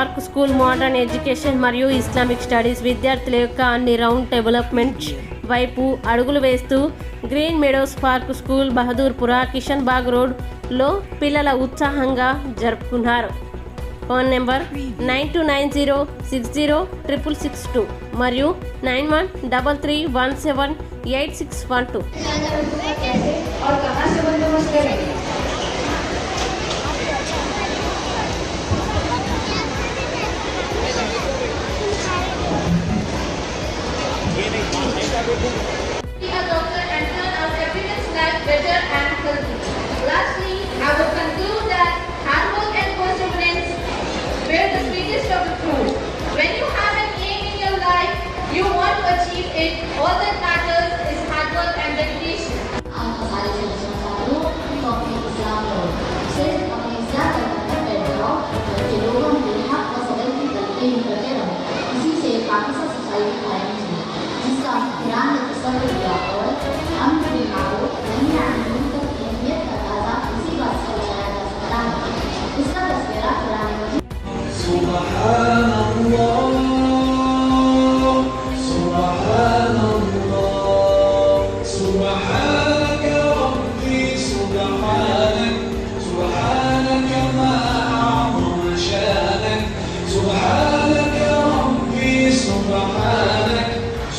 Park school modern education మరియు Islamic studies విద్యార్థుల యొక్క అన్ని రౌండ్ డెవలప్మెంట్ వైపు అడుగులు వేస్తూ green meadows park school Bahadurpura Kishan Bagh రోడ్లో పిల్లల ఉత్సాహంగా జరుపుకున్నారు. ఫోన్ నెంబర్ 9290606662 మరియు 9133178612. Be a doctor and turn out everyone's life better and healthy. Lastly, I would conclude that hard work and perseverance were the sweetest of the fruit. When you have an aim in your life, you want to achieve it. All that matters is hard work and dedication. जिसका ध्यान रखकर दिया और अम्र बिल्मारूफ नही अनिल मुनकर की अहमियत का ताज़ा इसी बात से लगाया जा सकता है. इसका तस्वीरा कुरान मजीद.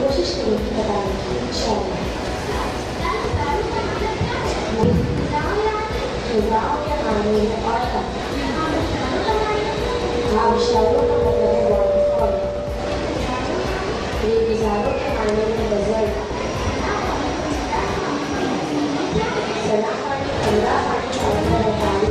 कोशिश करेंगे बताने की इंशाअल्लाह. गाँव या आने और हाँ विषयों का मतलब है वाटरफॉल. ये गुजारों के आने में गजल सना पानी 15 पानी और बताने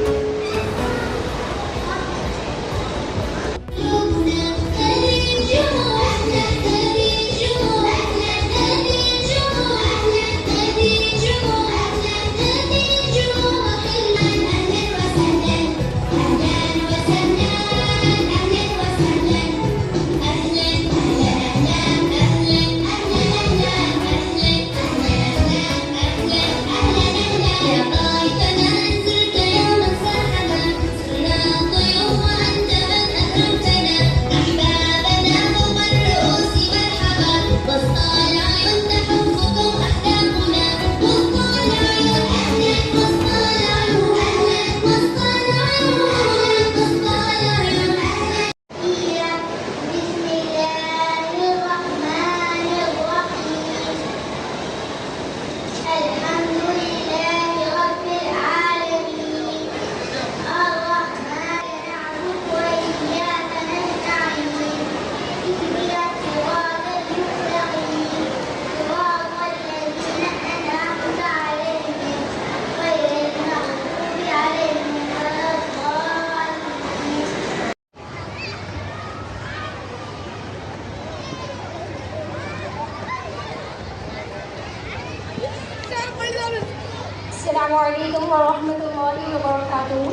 Assalamualaikum warahmatullahi wabarakatuh.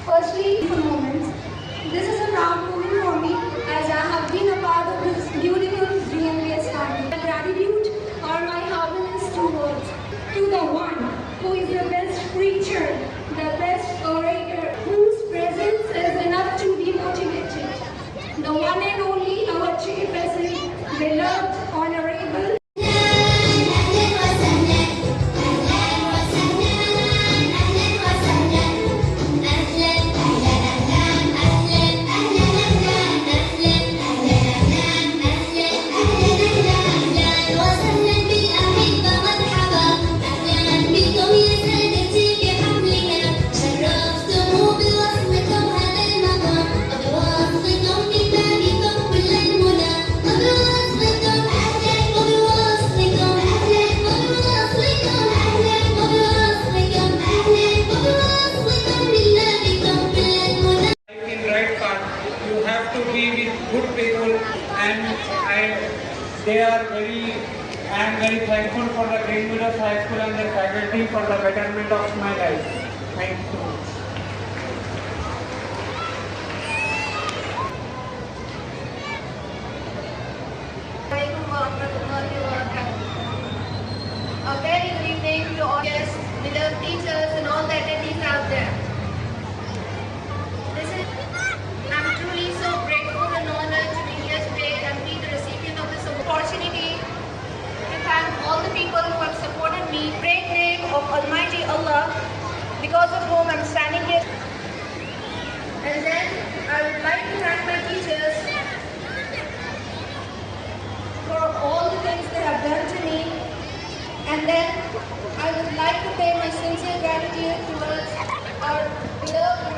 Firstly, for moments, this is a proud moment for me as I have been a part of this beautiful GMBS family. My gratitude are my happiness towards to the one who is the best preacher, the best orator, whose presence is enough to demotivate I am very thankful for the Green Meadows High School and the faculty for the betterment of my life. Thank you so much. A very good evening to all guests, beloved teachers and all the attendees out there. I'm truly so grateful and honored to be here today and be the recipient of this opportunity to thank all the people who have supported me. Great name of Almighty Allah, because of whom I'm standing here. And then I would like to thank my teachers for all the things they have done to me. And then I would like to pay my sincere gratitude towards our beloved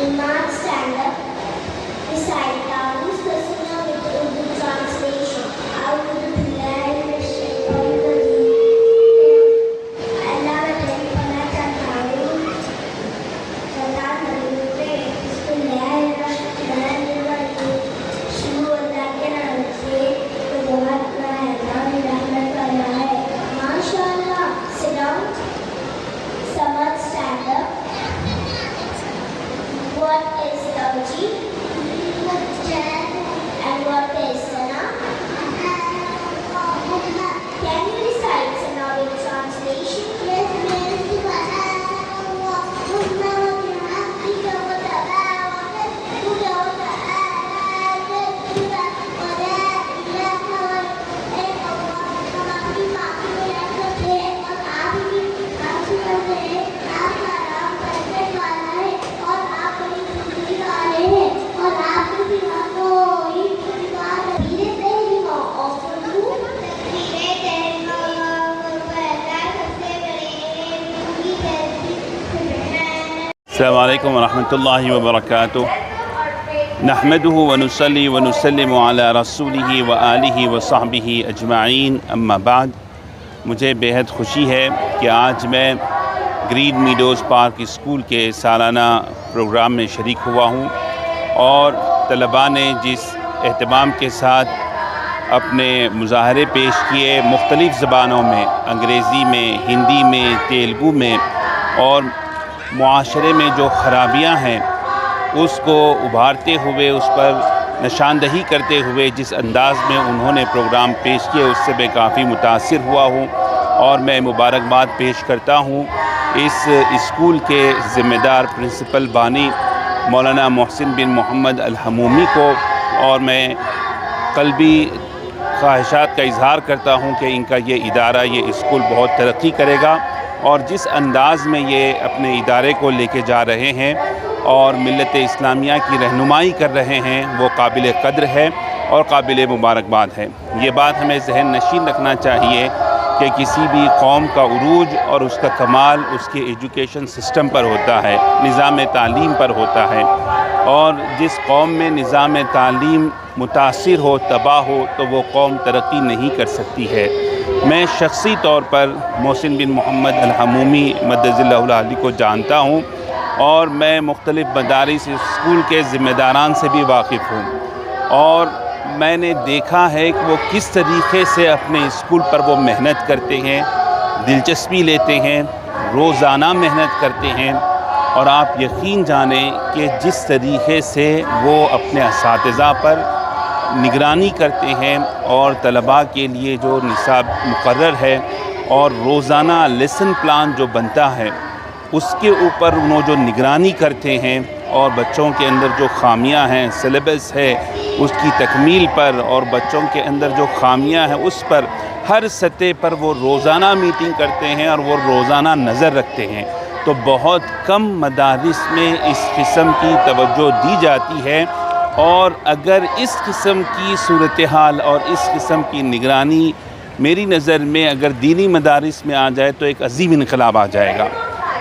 Iman stand up beside Tao's Kasuna with Urdu translation. Allah बताइए पढ़ना चाहता हूँ सरदार नबी पे बिस्मिल्लाहिर्रहमानिर्रहीम शुरू अल्लाह के नाम से तो बहुत रहमान रहमत वाला है माशाअल्लाह sit down Samad stand up. What is Tawji? And what is Sana? Can you recite Sana with translation? Yes, अस्सलामु अलैकुम वरहमतुल्लाहि वबरकातुह नहमदुहु व नुसल्ली व नुसल्लिमु अला रसूलिही व आलिही व सहबिही अजमाइन अम्मा बाद। मुझे बेहद खुशी है कि आज मैं ग्रीन मीडोज़ पार्क स्कूल के सालाना प्रोग्राम में शरीक हुआ हूँ और तलबा ने जिस एहतमाम के साथ अपने मुज़ाहरे पेश किए मुख्तलिफ़ ज़बानों में, अंग्रेज़ी में, हिंदी में, तेलुगु में, और मुआशरे में जो ख़राबियाँ हैं उसको उभारते हुए, उस पर निशानदही करते हुए जिस अंदाज़ में उन्होंने प्रोग्राम पेश किए उससे मैं काफ़ी मुतासिर हुआ हूँ और मैं मुबारकबाद पेश करता हूँ इस स्कूल के ज़िम्मेदार प्रिंसिपल बानी मौलाना मोहसिन बिन मोहम्मद अल-हमूमी को, और मैं क़ल्बी ख्वाहिशात का इज़हार करता हूँ कि इनका ये इदारा, ये स्कूल बहुत तरक्की करेगा और जिस अंदाज़ में ये अपने इदारे को लेके जा रहे हैं और मिल्लत इस्लामिया की रहनुमाई कर रहे हैं वो काबिल कद्र है और काबिल मुबारकबाद है। ये बात हमें ज़हन नशीन रखना चाहिए कि किसी भी कौम का उरूज और उसका कमाल उसके एजुकेशन सिस्टम पर होता है, निज़ाम तालीम पर होता है। और जिस कौम में निज़ाम तालीम मुतासिर हो, तबाह हो, तो वो कौम तरक्की नहीं कर सकती है। मैं शख्सी तौर पर मोहसिन बिन मोहम्मद अल-हमूमी मद्दज़िल्लाहुल आली को जानता हूँ और मैं मुख्तलिफ़ मदारिस स्कूल के ज़िम्मेदारान से भी वाकिफ़ हूँ और मैंने देखा है कि वो किस तरीक़े से अपने स्कूल पर वो मेहनत करते हैं, दिलचस्पी लेते हैं, रोज़ाना मेहनत करते हैं। और आप यकीन जानें कि जिस तरीक़े से वो अपने असातिज़ा पर निगरानी करते हैं और तलबा के लिए जो निसाब मुकर्रर है और रोज़ाना लेसन प्लान जो बनता है उसके ऊपर उन्होंने जो निगरानी करते हैं और बच्चों के अंदर जो खामियां हैं, सिलेबस है उसकी तकमील पर और बच्चों के अंदर जो खामियां हैं उस पर हर सतह पर वो रोज़ाना मीटिंग करते हैं और वो रोज़ाना नज़र रखते हैं। तो बहुत कम मदारिस में इस किस्म की तवज्जो दी जाती है और अगर इस किस्म की सूरत हाल और इस किस्म की निगरानी मेरी नज़र में अगर दीनी मदारिस में आ जाए तो एक अजीम इनकलाब आ जाएगा।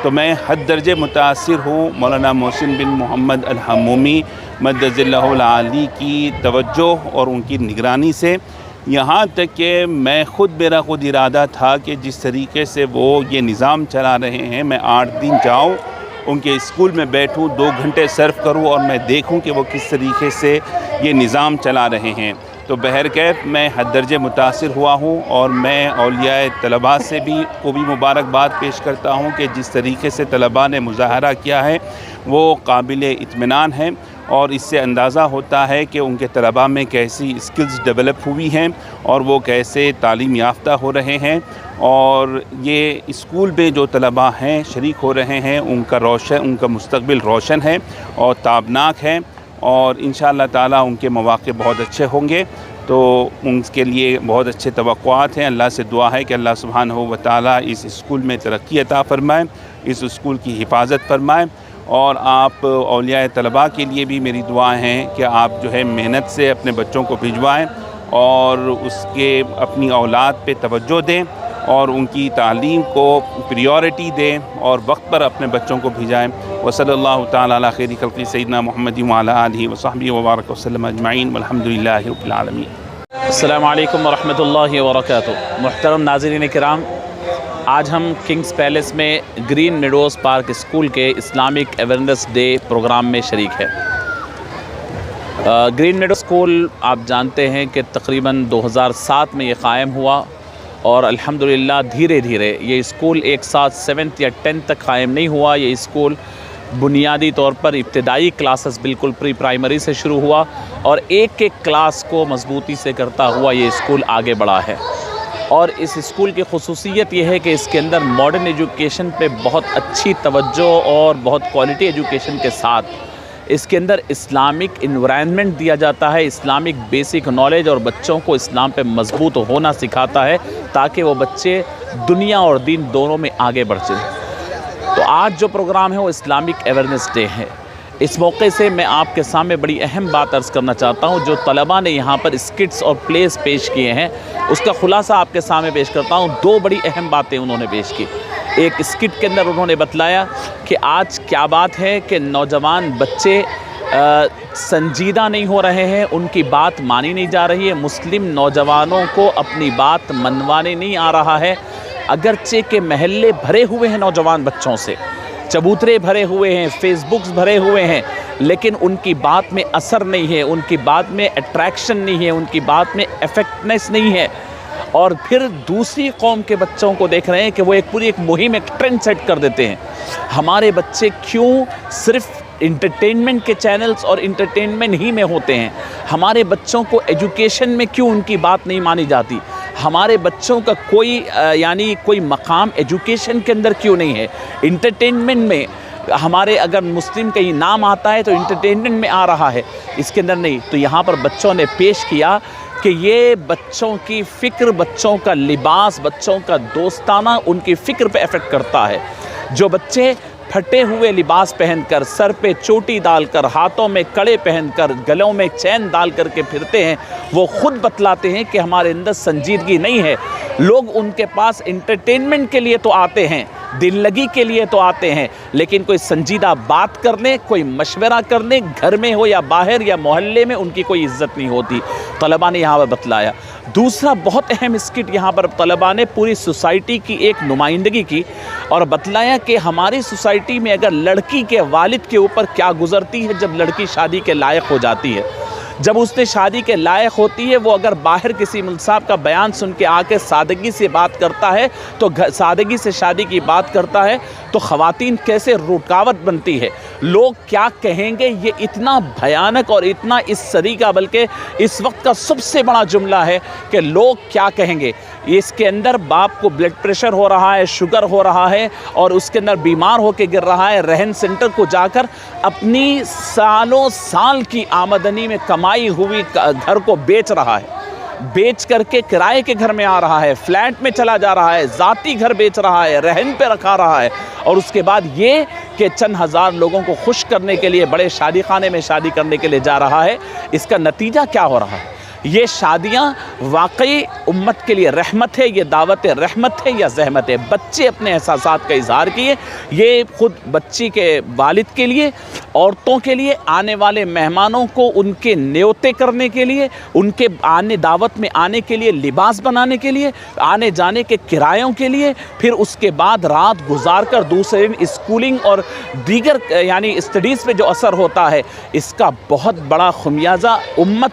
तो मैं हद दर्जे मुतासिर हूँ मौलाना मोहसिन बिन मोहम्मद अल-हमूमी मद्दज़िल्लाहुल आली की तवज्जो और उनकी निगरानी से। यहाँ तक कि मेरा ख़ुद इरादा था कि जिस तरीके से वो ये निज़ाम चला रहे हैं, मैं 8 दिन जाऊँ उनके स्कूल में बैठूँ, 2 घंटे सर्व करूँ और मैं देखूँ कि वो किस तरीके से ये निज़ाम चला रहे हैं। तो बहरकैफ़ मैं हद दर्जे मुतासिर हुआ हूँ और मैं औलियाए तलबा से भी मुबारकबाद पेश करता हूँ कि जिस तरीके से तलबा ने मुज़ाहरा किया है वो काबिल इत्मीनान है और इससे अंदाज़ा होता है कि उनके तलबा में कैसी स्किल्स डेवलप हुई हैं और वो कैसे तालीम याफ्ता हो रहे हैं और ये स्कूल में जो तलबा हैं शरीक हो रहे हैं उनका मुस्तक़बिल रोशन है और ताबनाक है और इंशाअल्लाह ताला उनके मौक़े बहुत अच्छे होंगे। तो उनके लिए बहुत अच्छे तवक्कुआत हैं। अल्लाह से दुआ है कि अल्लाह सुब्हानहू व तआला इस स्कूल में तरक्की अता फ़रमाए, इस स्कूल की हिफाजत फ़रमाए। और आप औलियाए तलबा के लिए भी मेरी दुआ हैं कि आप जो है मेहनत से अपने बच्चों को भिजवाएँ और उसके अपनी औलाद पे तवज्जो दें और उनकी तालीम को प्रायोरिटी दें और वक्त पर अपने बच्चों को भिजाएँ। वसल्लल्लाहु तआला अला खैरि खल्क़ि सय्यिदिना मुहम्मदिन व अला आलिहि व सहबिहि व बारक वसल्लम अजमईन वल्हम्दुलिल्लाहि रब्बिल आलमीन। अस्सलामु अलैकुम व रहमतुल्लाहि व बरकातुहू। मुहतरम नाज़रीन किराम, आज हम किंग्स पैलेस में ग्रीन मेडोज़ पार्क स्कूल के इस्लामिक अवेयरनेस डे प्रोग्राम में शरीक है। ग्रीन मेडोज़ स्कूल आप जानते हैं कि तकरीबन 2007 में ये क़ायम हुआ और अल्हम्दुलिल्लाह धीरे धीरे ये स्कूल एक साथ 7th या 10th तक क़ायम नहीं हुआ। ये स्कूल बुनियादी तौर पर इब्तदाई क्लासेस बिल्कुल प्री प्राइमरी से शुरू हुआ और एक एक क्लास को मजबूती से करता हुआ ये स्कूल आगे बढ़ा है। और इस स्कूल की ख़ुसूसियत ये है कि इसके अंदर मॉडर्न एजुकेशन पे बहुत अच्छी तवज्जो और बहुत क्वालिटी एजुकेशन के साथ इसके अंदर इस्लामिक इन्वायरमेंट दिया जाता है, इस्लामिक बेसिक नॉलेज और बच्चों को इस्लाम पे मजबूत होना सिखाता है ताकि वो बच्चे दुनिया और दीन दोनों में आगे बढ़ सकें। तो आज जो प्रोग्राम है वो इस्लामिक अवेयरनेस डे है। इस मौके से मैं आपके सामने बड़ी अहम बात अर्ज़ करना चाहता हूँ। जो तलबा ने यहाँ पर स्किट्स और प्लेस पेश किए हैं उसका ख़ुलासा आपके सामने पेश करता हूँ। 2 बड़ी अहम बातें उन्होंने पेश की। एक स्किट के अंदर उन्होंने बतलाया कि आज क्या बात है कि नौजवान बच्चे संजीदा नहीं हो रहे हैं, उनकी बात मानी नहीं जा रही है, मुस्लिम नौजवानों को अपनी बात मनवाने नहीं आ रहा है। अगरचे के महल्ले भरे हुए हैं नौजवान बच्चों से, चबूतरे भरे हुए हैं, फेसबुक्स भरे हुए हैं, लेकिन उनकी बात में असर नहीं है, उनकी बात में अट्रैक्शन नहीं है, उनकी बात में इफेक्टनेस नहीं है। और फिर दूसरी कौम के बच्चों को देख रहे हैं कि वो एक मुहिम, एक ट्रेंड सेट कर देते हैं। हमारे बच्चे क्यों सिर्फ इंटरटेनमेंट के चैनल्स और इंटरटेनमेंट ही में होते हैं? हमारे बच्चों को एजुकेशन में क्यों उनकी बात नहीं मानी जाती? हमारे बच्चों का कोई मकाम एजुकेशन के अंदर क्यों नहीं है? इंटरटेनमेंट में हमारे अगर मुस्लिम कहीं नाम आता है तो इंटरटेनमेंट में आ रहा है, इसके अंदर नहीं। तो यहाँ पर बच्चों ने पेश किया कि ये बच्चों की फ़िक्र, बच्चों का लिबास, बच्चों का दोस्ताना उनकी फ़िक्र पे अफेक्ट करता है। जो बच्चे फटे हुए लिबास पहनकर, सर पे चोटी डालकर, हाथों में कड़े पहनकर, गलों में चैन डाल करके फिरते हैं, वो ख़ुद बतलाते हैं कि हमारे अंदर संजीदगी नहीं है। लोग उनके पास एंटरटेनमेंट के लिए तो आते हैं, दिल लगी के लिए तो आते हैं, लेकिन कोई संजीदा बात करने, कोई मशवरा करने, घर में हो या बाहर या मोहल्ले में, उनकी कोई इज्जत नहीं होती। तलबा ने यहाँ पर बतलाया। दूसरा बहुत अहम स्किट यहाँ पर तलबा ने पूरी सोसाइटी की एक नुमाइंदगी की और बतलाया कि हमारी सोसाइटी में अगर लड़की के वालिद के ऊपर क्या गुजरती है जब लड़की शादी के लायक हो जाती है, जब उसने शादी के लायक होती है, वो अगर बाहर किसी मुल्क साहब का बयान सुन के आके सादगी से बात करता है, तो सादगी से शादी की बात करता है, तो ख़वातीन कैसे रुकावट बनती है, लोग क्या कहेंगे, ये इतना भयानक और इतना इस सदी का बल्कि इस वक्त का सबसे बड़ा जुमला है कि लोग क्या कहेंगे। इसके अंदर बाप को ब्लड प्रेशर हो रहा है, शुगर हो रहा है और उसके अंदर बीमार होकर गिर रहा है, रहन सेंटर को जाकर अपनी सालों साल की आमदनी में कमाई हुई घर को बेच रहा है, बेच करके किराए के घर में आ रहा है, फ्लैट में चला जा रहा है, ज़ाती घर बेच रहा है, रहन पे रखा रहा है, और उसके बाद ये कि चंद हज़ार लोगों को खुश करने के लिए बड़े शादी खाने में शादी करने के लिए जा रहा है। इसका नतीजा क्या हो रहा है? ये शादियाँ वाकई उम्मत के लिए रहमत है, ये दावत रहमत है या जहमत है? बच्चे अपने एहसासात का इजहार किए, ये ख़ुद बच्ची के वालिद के लिए, औरतों के लिए, आने वाले मेहमानों को उनके न्योते करने के लिए, उनके आने दावत में आने के लिए लिबास बनाने के लिए, आने जाने के किरायों के लिए, फिर उसके बाद रात गुजार कर दूसरे दिन स्कूलिंग और दीगर यानी स्टडीज़ पे जो असर होता है, इसका बहुत बड़ा खुमियाजा उम्मत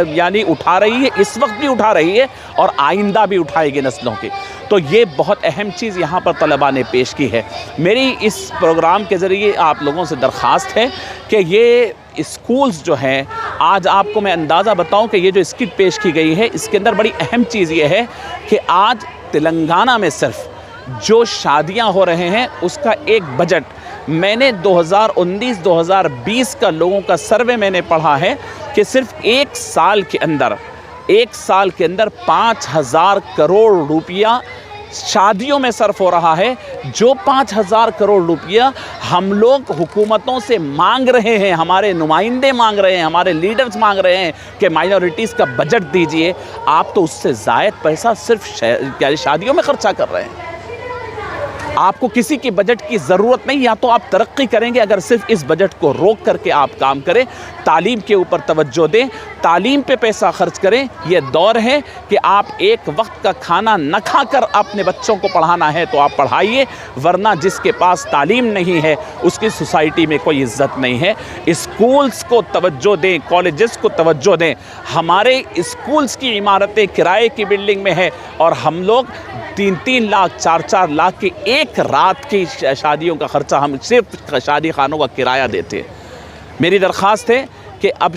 यानी उठा रही है, इस वक्त भी उठा रही है और आइंदा भी उठाएगी नस्लों की। तो ये बहुत अहम चीज़ यहाँ पर तलबा ने पेश की है। मेरी इस प्रोग्राम के ज़रिए आप लोगों से दरख्वास्त है कि ये स्कूल्स जो हैं, आज आपको मैं अंदाज़ा बताऊं कि ये जो स्किट पेश की गई है, इसके अंदर बड़ी अहम चीज़ ये है कि आज तेलंगाना में सिर्फ जो शादियाँ हो रहे हैं उसका एक बजट, मैंने 2019-2020 का लोगों का सर्वे मैंने पढ़ा है कि सिर्फ एक साल के अंदर 5,000 करोड़ रुपया शादियों में सर्फ हो रहा है। जो 5,000 करोड़ रुपया हम लोग हुकूमतों से मांग रहे हैं, हमारे नुमाइंदे मांग रहे हैं, हमारे लीडर्स मांग रहे हैं कि माइनॉरिटीज़ का बजट दीजिए, आप तो उससे ज़ायद पैसा सिर्फ शादियों में ख़र्चा कर रहे हैं। आपको किसी की बजट की ज़रूरत नहीं, या तो आप तरक्की करेंगे अगर सिर्फ इस बजट को रोक करके आप काम करें, तालीम के ऊपर तवज्जो दें, तालीम पे पैसा खर्च करें। ये दौर है कि आप एक वक्त का खाना न खाकर अपने बच्चों को पढ़ाना है तो आप पढ़ाइए, वरना जिसके पास तालीम नहीं है उसकी सोसाइटी में कोई इज़्ज़त नहीं है। स्कूल्स को तवज्जो दें, कॉलेजेस को तवज्जो दें। हमारे स्कूल्स की इमारतें किराए की बिल्डिंग में है और हम लोग 3-3 लाख 4-4 लाख की एक रात की शादियों का ख़र्चा हम सिर्फ शादी खानों का किराया देते हैं। मेरी दरख्वास्त है कि अब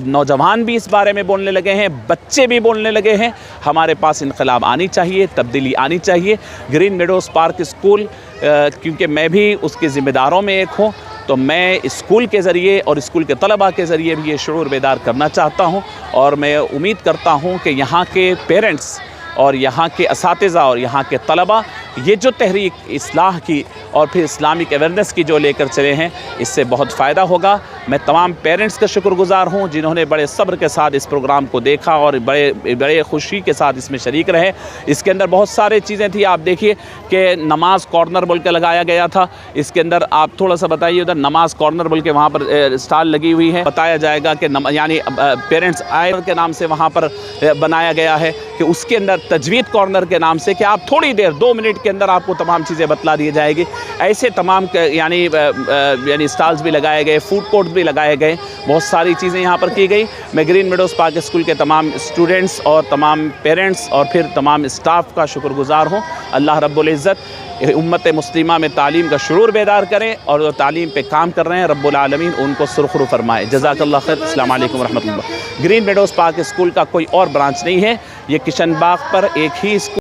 नौजवान भी इस बारे में बोलने लगे हैं, बच्चे भी बोलने लगे हैं, हमारे पास इनकलाब आनी चाहिए, तब्दीली आनी चाहिए। ग्रीन मेडोज़ पार्क स्कूल क्योंकि मैं भी उसके ज़िम्मेदारों में एक हूँ, तो मैं स्कूल के ज़रिए और स्कूल के तलबा के ज़रिए भी ये शऊर बेदार करना चाहता हूँ, और मैं उम्मीद करता हूँ कि यहाँ के पेरेंट्स और यहाँ के असातिज़ा और यहाँ के तलबा ये जो तहरीक इस्लाह की और फिर इस्लामिक अवेयरनेस की जो लेकर चले हैं, इससे बहुत फ़ायदा होगा। मैं तमाम पेरेंट्स का शुक्रगुज़ार हूँ जिन्होंने बड़े सब्र के साथ इस प्रोग्राम को देखा और बड़े खुशी के साथ इसमें शरीक रहे। इसके अंदर बहुत सारी चीज़ें थी, आप देखिए कि नमाज कॉर्नर बोल के लगाया गया था। इसके अंदर आप थोड़ा सा बताइए, उधर नमाज कॉर्नर बोल के वहाँ पर स्टॉल लगी हुई है। बताया जाएगा कि यानी पेरेंट्स आयर के नाम से वहाँ पर बनाया गया है कि उसके अंदर तजवीद कॉर्नर के नाम से कि आप थोड़ी देर 2 मिनट के अंदर आपको तमाम चीज़ें बतला दी जाएगी। ऐसे तमाम यानी स्टॉल्स भी लगाए गए, फूड कोर्ट भी लगाए गए, बहुत सारी चीज़ें यहाँ पर की गई। मैं ग्रीन मेडोज़ पार्क स्कूल के तमाम स्टूडेंट्स और तमाम पेरेंट्स और फिर तमाम स्टाफ का शुक्रगुज़ार हूँ। अल्लाह रब्बुल इज़्ज़त उम्मत मुस्लिमा में तालीम का शुरूर बेदार करें और जो तालीम पे काम कर रहे हैं रब्बुल आलमीन उनको सुरखरू फरमाए। जज़ाकल्लाह खैर। अस्सलाम वालेकुम रहमतुल्लाह। ग्रीन मेडोज़ पार्क स्कूल का कोई और ब्रांच नहीं है, ये किशन बाग पर एक ही स्कूल